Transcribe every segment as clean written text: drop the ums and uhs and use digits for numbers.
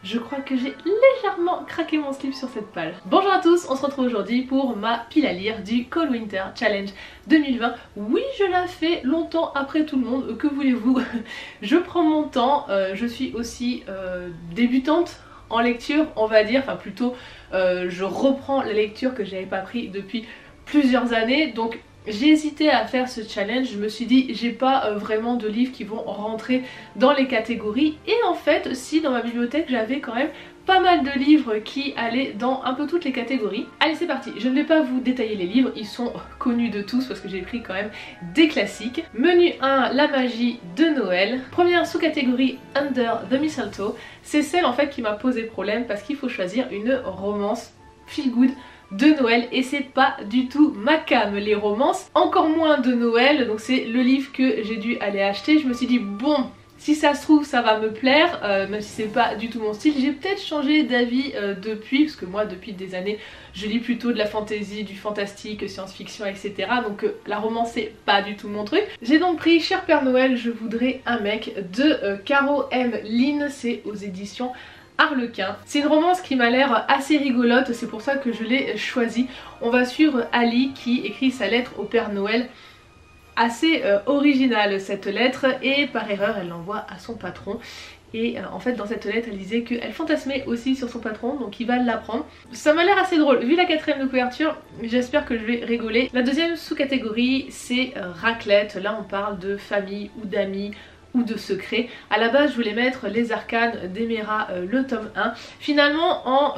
Je crois que j'ai légèrement craqué mon slip sur cette page. Bonjour à tous, on se retrouve aujourd'hui pour ma pile à lire du Cold Winter Challenge 2020. Oui, je la fais longtemps après tout le monde, que voulez-vous? Je prends mon temps, je suis aussi débutante en lecture, on va dire, enfin plutôt je reprends la lecture que j'avais pas pris depuis plusieurs années, donc j'ai hésité à faire ce challenge. Je me suis dit j'ai pas vraiment de livres qui vont rentrer dans les catégories, et en fait si, dans ma bibliothèque j'avais quand même pas mal de livres qui allaient dans un peu toutes les catégories. Allez, c'est parti, je ne vais pas vous détailler les livres, ils sont connus de tous parce que j'ai pris quand même des classiques. Menu 1, la magie de Noël. Première sous-catégorie, Under the Mistletoe. C'est celle en fait qui m'a posé problème parce qu'il faut choisir une romance feel good de Noël, et c'est pas du tout ma came les romances, encore moins de Noël, donc c'est le livre que j'ai dû aller acheter. Je me suis dit bon, si ça se trouve ça va me plaire, même si c'est pas du tout mon style. J'ai peut-être changé d'avis depuis, parce que moi depuis des années je lis plutôt de la fantasy, du fantastique, science-fiction, etc. Donc la romance c'est pas du tout mon truc. J'ai donc pris Cher Père Noël, je voudrais un mec de Caro M. Lynn, c'est aux éditions Harlequin. C'est une romance qui m'a l'air assez rigolote, c'est pour ça que je l'ai choisie. On va suivre Ali qui écrit sa lettre au Père Noël. Assez originale cette lettre, et par erreur elle l'envoie à son patron. Et en fait dans cette lettre elle disait qu'elle fantasmait aussi sur son patron, donc il va l'apprendre. Ça m'a l'air assez drôle, vu la quatrième de couverture, j'espère que je vais rigoler. La deuxième sous-catégorie c'est raclette, là on parle de famille ou d'amis ou de secret. À la base je voulais mettre Les Arcanes d'Emera, le tome 1. Finalement en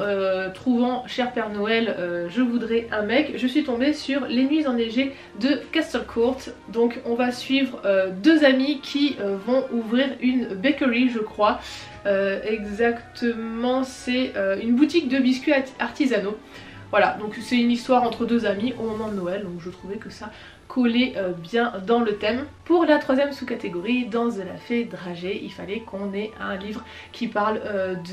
trouvant Cher Père Noël, je voudrais un mec, je suis tombée sur Les Nuits enneigées de Castle Court. Donc on va suivre deux amis qui vont ouvrir une bakery, je crois. Exactement, c'est une boutique de biscuits artisanaux. Voilà, donc c'est une histoire entre deux amis au moment de Noël, donc je trouvais que ça collait bien dans le thème. Pour la troisième sous-catégorie, Danse de la Fée Dragée, il fallait qu'on ait un livre qui parle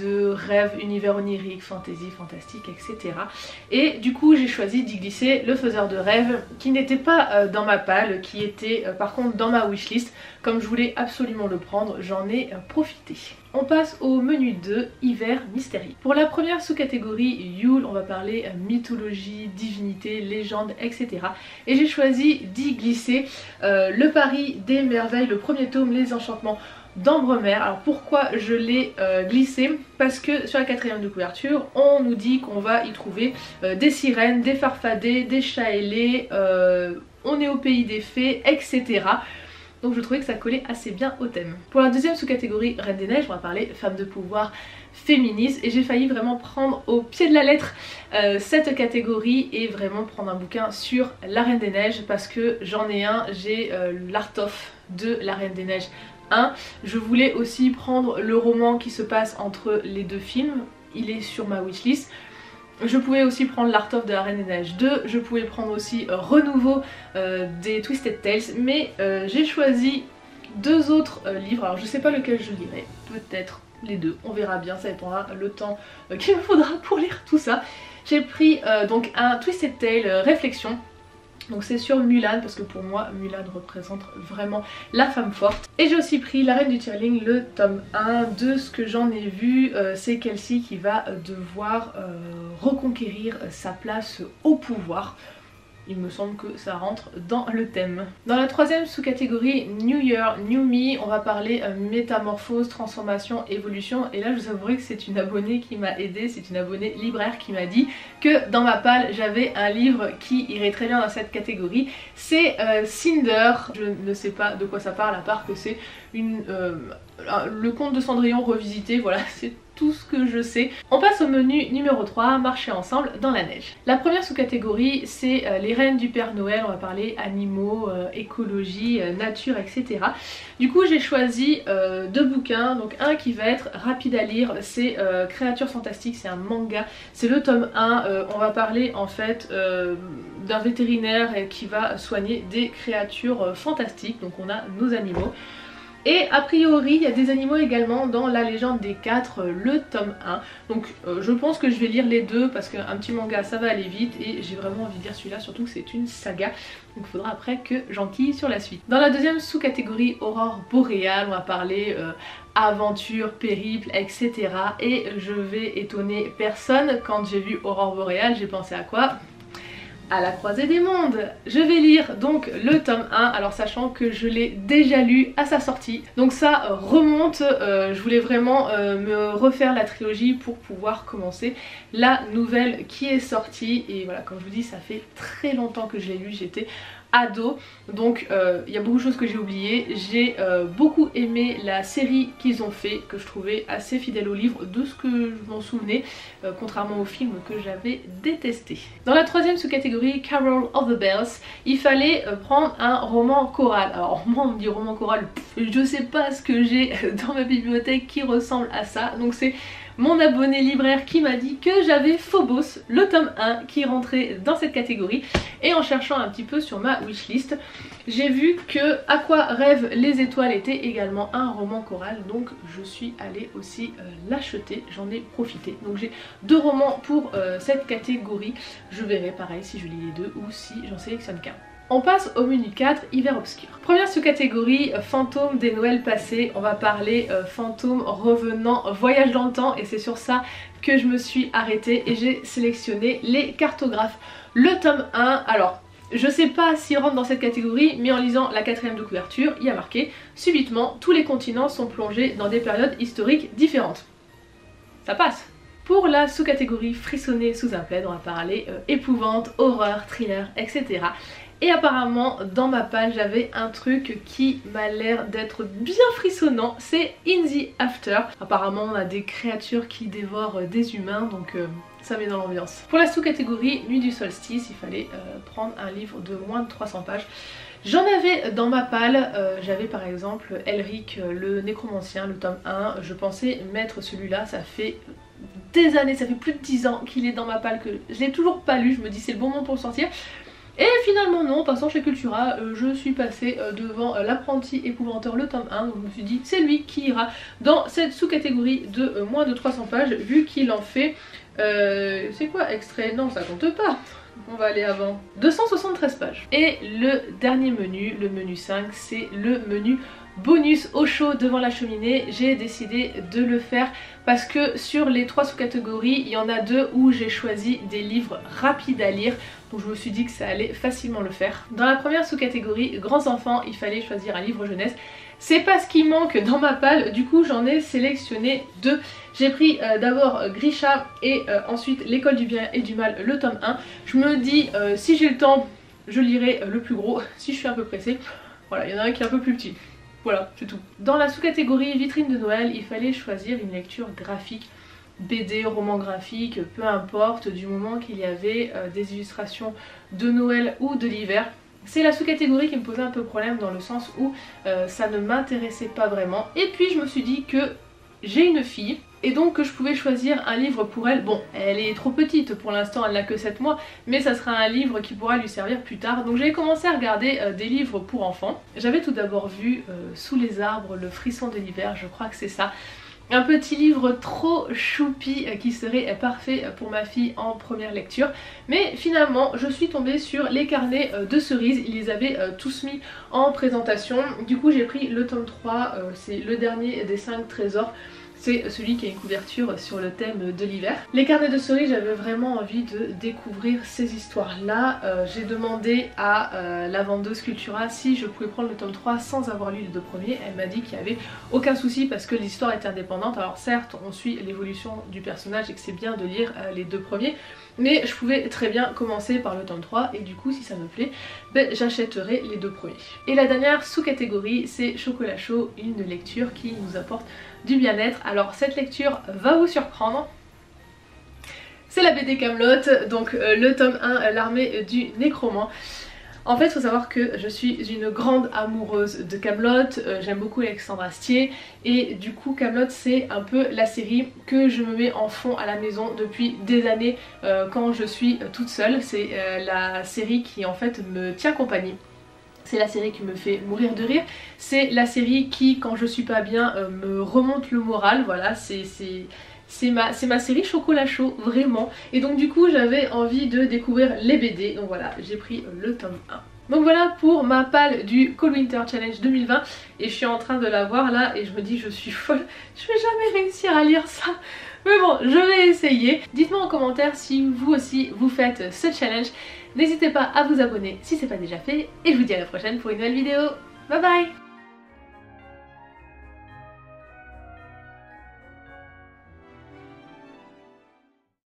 de rêves, univers onirique, fantasy, fantastique, etc. Et du coup j'ai choisi d'y glisser Le Faiseur de Rêves, qui n'était pas dans ma palle, qui était par contre dans ma wishlist. Comme je voulais absolument le prendre, j'en ai profité. On passe au menu 2, Hiver Mystérieux. Pour la première sous-catégorie, Yule, on va parler mythologie, divinité, légende, etc. Et j'ai choisi d'y glisser Le Paris des Merveilles, le premier tome, Les Enchantements d'Ambremer. Alors pourquoi je l'ai glissé? Parce que sur la quatrième de couverture, on nous dit qu'on va y trouver des sirènes, des farfadets, des chats ailés, on est au pays des fées, etc. Donc je trouvais que ça collait assez bien au thème. Pour la deuxième sous-catégorie Reine des Neiges, on va parler femmes de pouvoir féministe, et j'ai failli vraiment prendre au pied de la lettre cette catégorie et vraiment prendre un bouquin sur la Reine des Neiges, parce que j'en ai un, j'ai l'Art of de la Reine des Neiges 1. Je voulais aussi prendre le roman qui se passe entre les deux films, il est sur ma wishlist. Je pouvais aussi prendre l'Art of de la Reine des Neiges 2, je pouvais prendre aussi Renouveau des Twisted Tales, mais j'ai choisi deux autres livres. Alors je sais pas lequel je lirai, peut-être les deux, on verra bien, ça dépendra le temps qu'il me faudra pour lire tout ça. J'ai pris donc un Twisted Tale Réflexion. Donc c'est sur Mulan, parce que pour moi Mulan représente vraiment la femme forte. Et j'ai aussi pris La Reine du Tirling, le tome 1. De ce que j'en ai vu, c'est Kelsey qui va devoir reconquérir sa place au pouvoir. Il me semble que ça rentre dans le thème. Dans la troisième sous-catégorie New Year, New Me, on va parler métamorphose, transformation, évolution. Et là je vous avouerai que c'est une abonnée qui m'a aidée, c'est une abonnée libraire qui m'a dit que dans ma palle j'avais un livre qui irait très bien dans cette catégorie. C'est Cinder, je ne sais pas de quoi ça parle à part que c'est le conte de Cendrillon revisité, voilà, c'est tout ce que je sais. On passe au menu numéro 3, Marcher ensemble dans la neige. La première sous-catégorie c'est les reines du Père Noël, on va parler animaux, écologie, nature, etc. Du coup j'ai choisi deux bouquins, donc un qui va être rapide à lire, c'est Créatures Fantastiques, c'est un manga, c'est le tome 1, on va parler en fait d'un vétérinaire qui va soigner des créatures fantastiques, donc on a nos animaux. Et a priori il y a des animaux également dans La Légende des 4, le tome 1. Donc je pense que je vais lire les deux parce qu'un petit manga ça va aller vite et j'ai vraiment envie de lire celui-là, surtout que c'est une saga. Donc il faudra après que j'enquille sur la suite. Dans la deuxième sous-catégorie aurore boréale, on va parler aventure, périple, etc. Et je vais étonner personne, quand j'ai vu aurore boréale j'ai pensé à quoi ? À la croisée des mondes. Je vais lire donc le tome 1, alors sachant que je l'ai déjà lu à sa sortie. Donc ça remonte, je voulais vraiment me refaire la trilogie pour pouvoir commencer la nouvelle qui est sortie. Et voilà, comme je vous dis, ça fait très longtemps que je l'ai lu, j'étais ado, donc il y a beaucoup de choses que j'ai oubliées. J'ai beaucoup aimé la série qu'ils ont fait, que je trouvais assez fidèle au livre, de ce que je m'en souvenais, contrairement au film que j'avais détesté. Dans la troisième sous-catégorie, Carol of the Bells, il fallait prendre un roman choral. Alors moi on me dit roman choral, je sais pas ce que j'ai dans ma bibliothèque qui ressemble à ça, donc c'est mon abonné libraire qui m'a dit que j'avais Phobos, le tome 1, qui rentrait dans cette catégorie. Et en cherchant un petit peu sur ma wishlist, j'ai vu que À quoi rêvent les étoiles était également un roman choral, donc je suis allée aussi l'acheter, j'en ai profité. Donc j'ai 2 romans pour cette catégorie, je verrai pareil si je lis les deux ou si j'en sélectionne qu'un. On passe au menu 4, Hiver obscur. Première sous-catégorie, fantômes des Noëls passés. On va parler fantômes revenant, voyage dans le temps, et c'est sur ça que je me suis arrêtée et j'ai sélectionné les cartographes. Le tome 1, alors je sais pas s'il rentre dans cette catégorie, mais en lisant la 4ème de couverture, il y a marqué « Subitement, tous les continents sont plongés dans des périodes historiques différentes ». Ça passe. Pour la sous-catégorie frissonner sous un plaid, on va parler épouvante, horreur, thriller, etc. Et apparemment dans ma page j'avais un truc qui m'a l'air d'être bien frissonnant, c'est In the After. Apparemment on a des créatures qui dévorent des humains, donc ça met dans l'ambiance. Pour la sous-catégorie Nuit du solstice, il fallait prendre un livre de moins de 300 pages. J'en avais dans ma palle, j'avais par exemple Elric le nécromancien, le tome 1, je pensais mettre celui-là, ça fait des années, ça fait plus de 10 ans qu'il est dans ma palle, que je l'ai toujours pas lu, je me dis c'est le bon moment pour le sortir. Et finalement non, passant chez Cultura, je suis passée devant l'apprenti épouvanteur le tome 1, donc je me suis dit c'est lui qui ira dans cette sous-catégorie de moins de 300 pages, vu qu'il en fait, c'est quoi extrait? Non ça compte pas, on va aller avant, 273 pages. Et le dernier menu, le menu 5, c'est le menu bonus au chaud devant la cheminée. J'ai décidé de le faire parce que sur les 3 sous-catégories, il y en a 2 où j'ai choisi des livres rapides à lire, donc je me suis dit que ça allait facilement le faire. Dans la première sous-catégorie, grands enfants, il fallait choisir un livre jeunesse. C'est pas ce qui manque dans ma palle, du coup j'en ai sélectionné 2. J'ai pris d'abord Grisha et ensuite L'école du bien et du mal, le tome 1. Je me dis si j'ai le temps, je lirai le plus gros, si je suis un peu pressée. Voilà, il y en a un qui est un peu plus petit. Voilà, c'est tout. Dans la sous-catégorie vitrine de Noël, il fallait choisir une lecture graphique, BD, roman graphique, peu importe, du moment qu'il y avait des illustrations de Noël ou de l'hiver. C'est la sous-catégorie qui me posait un peu problème dans le sens où ça ne m'intéressait pas vraiment. Et puis je me suis dit que j'ai une fille et donc que je pouvais choisir un livre pour elle. Bon, elle est trop petite pour l'instant, elle n'a que 7 mois, mais ça sera un livre qui pourra lui servir plus tard. Donc j'ai commencé à regarder des livres pour enfants. J'avais tout d'abord vu Sous les arbres, le frisson de l'hiver, je crois que c'est ça. Un petit livre trop choupi qui serait parfait pour ma fille en première lecture. Mais finalement je suis tombée sur les carnets de cerises, ils les avaient tous mis en présentation. Du coup j'ai pris le tome 3, c'est le dernier des 5 trésors. C'est celui qui a une couverture sur le thème de l'hiver. Les carnets de cerises, j'avais vraiment envie de découvrir ces histoires-là. J'ai demandé à la vendeuse Cultura si je pouvais prendre le tome 3 sans avoir lu les 2 premiers. Elle m'a dit qu'il n'y avait aucun souci parce que l'histoire était indépendante. Alors certes, on suit l'évolution du personnage et que c'est bien de lire les 2 premiers, mais je pouvais très bien commencer par le tome 3 et du coup si ça me plaît, ben, j'achèterai les 2 premiers. Et la dernière sous-catégorie, c'est Chocolat chaud, une lecture qui nous apporte du bien-être. Alors cette lecture va vous surprendre. C'est la BD Camelot, donc le tome 1, l'armée du nécromant. En fait, il faut savoir que je suis une grande amoureuse de Camelot, j'aime beaucoup Alexandre Astier et du coup Camelot c'est un peu la série que je me mets en fond à la maison depuis des années quand je suis toute seule. C'est la série qui en fait me tient compagnie. C'est la série qui me fait mourir de rire. C'est la série qui, quand je suis pas bien, me remonte le moral. Voilà, c'est ma série chocolat chaud, vraiment. Et donc du coup j'avais envie de découvrir les BD. Donc voilà, j'ai pris le tome 1. Donc voilà pour ma palle du Cold Winter Challenge 2020. Et je suis en train de la voir là et je me dis je suis folle. Je vais jamais réussir à lire ça. Mais bon, je vais essayer. Dites-moi en commentaire si vous aussi vous faites ce challenge. N'hésitez pas à vous abonner si c'est pas déjà fait. Et je vous dis à la prochaine pour une nouvelle vidéo. Bye bye!